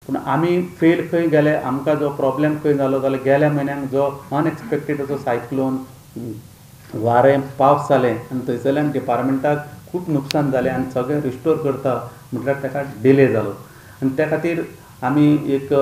पूण आमी फेल खंय गेले, आमकां जो प्रॉब्लेम खंय जालो जाल्यार गेल्या म्हयन्याक जो अनएक्सपेक्टेड असो सायक्लोन वारें पावस जालें आनी थंयसरल्यान डिपार्टमेंटाक खूब नुकसान जालें आनी सगळें रिस्टोर करता म्हटल्यार ताका डिले जालो आनी त्या खातीर आमी एक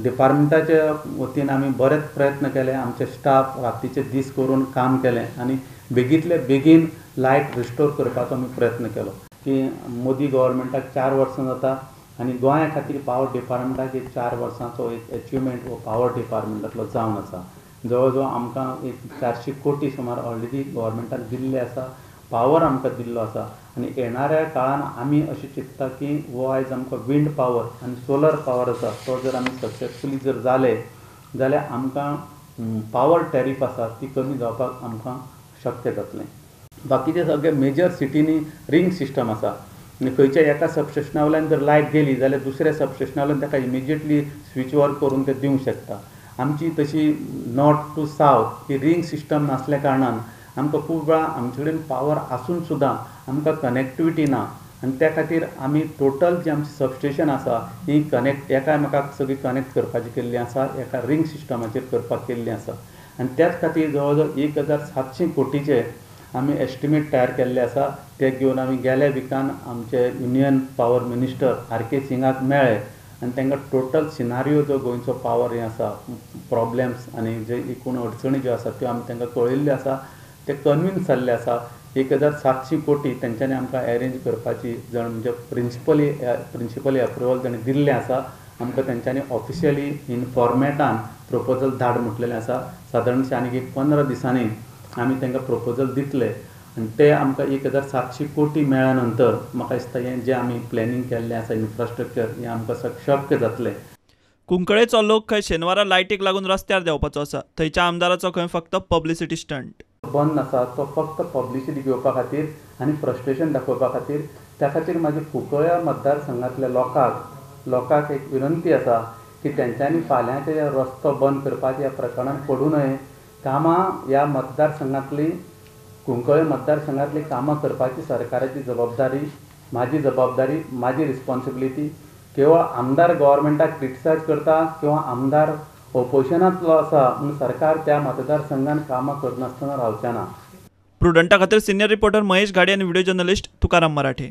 डिपार्टमेंटाच्या वतीन आमी बरेच प्रयत्न केले, आमचे स्टाफ रातीचे दीस करून काम केलें आनी बेगींतले बेगीन लायट रिस्टोर करपाचो आमी प्रयत्न केलो की मोदी गव्हर्मेंटाक 4 वर्सां जाता आनी गोंया खातीर पावर डिपार्टमेंटाक एक 4 वर्सांचो एक अचिवमेंट हो पावर डिपार्टमेंटांतलो जावन आसा। जवळ जवळ आमकां एक 400 कोटी सुमार ऑलरेडी गव्हर्मेंटान दिल्ले आसा, पावर आमकां दिल्लो आसा आनी येणाऱ्या काळान आमी अशें चिंतता की हो आयज आमकां विंड पावर आनी सोलर पावर आसा तो जर आमी सक्सेसफुली जर जाले जाल्यार आमकां पावर टॅरीफ आसा ती कमी जावपाक आमकां शक्य जातलें। बाकीचे सगळे मेजर सिटींनी रिंग सिस्टम आसा आनी खंयच्या एका सबस्टेशना वयल्यान जर लायट गेली जाल्यार दुसऱ्या सबस्टेशना वयल्यान ताका इमिजिएटली स्विच ऑन करून ते दिवंक शकता। आमची तशी नॉर्थ टू सावथ ही रिंग सिस्टम नासल्या कारणान आमकां खूब वेळा आमचे कडेन पावर आसून सुद्दां आमकां कनेक्टिविटी ना आनी त्या खातीर आमी टोटल जी आमची सबस्टेशन आसा ही एकामेकाक सगळी कनेक्ट करपाची केल्ली आसा, एका रिंग सिस्टमाचेर करपाक केल्ली आसा आनी त्याच खातीर जवळ जवळ 1700 कोटीचे आमी एस्टिमेट तयार केल्ले आसा। ते घेवन आमी गेल्या विकान आमचे युनियन पावर मिनिस्टर R.K. सिंगाक मेळ्ळे आनी तांकां टोटल सिनारियो जो गोंयचो पावर हें आसा प्रॉब्लेम्स आनी जे एकूण अडचणी ज्यो आसा त्यो आमी तांकां कळयल्ल्यो आसा। ते कन्विन्स जाल्ले आसा 1700 कोटी तेंच्यांनी आमकां अरेंज करपाची जण म्हणजे प्रिंसिपली अप्रुवल तांणी दिल्लें आसा। आमकां तेंच्यांनी ऑफिशियली इन फॉर्मेटान प्रपोजल धाड म्हटलेलें आसा। सादारणशें आनीक एक 15 दिसांनी आमी तांकां प्रपोजल दितले आनी ते आमकां 1700 कोटी मेळ्ळ्या नंतर म्हाका दिसता हें जें आमी प्लॅनिंग केल्लें आसा इन्फ्रास्ट्रक्चर हें आमकां शक्य जातलें। कुंकळेचो लोक खंय शेनवारा लायटीक लागून रस्त्यार देंवपाचो आसा, थंयच्या आमदाराचो खंय फक्त पब्लिसिटी स्टंट बंद आसा तो फक्त पब्लिसिटी घेवपा खातीर आनी फ्रस्ट्रेशन दाखोवपा खातीर। त्या खातीर म्हाजी कुंकळ्या मतदारसंघांतल्या लोकांक एक विनंती आसा की तेंच्यांनी फाल्यांचे रस्तो बंद करपाच्या ह्या प्रकरणान पडूं नये। कामां ह्या मतदारसंघांतली कुंकळे मतदारसंघांतली कामां करपाची सरकाराची जबाबदारी, म्हाजी रिस्पॉन्सिबिलिटी। केवळ आमदार गव्हर्मेंटाक क्रिटिसायज करता किंवा आमदार ऑपोजिशनांतलो आसा म्हूण सरकार त्या मतदारसंघान कामां करनासतना रावचें ना। प्रुडंटा खातीर सिनियर रिपोर्टर महेश घाडी आनी व्हिडिओ जर्नलिस्ट तुकाराम मराठे।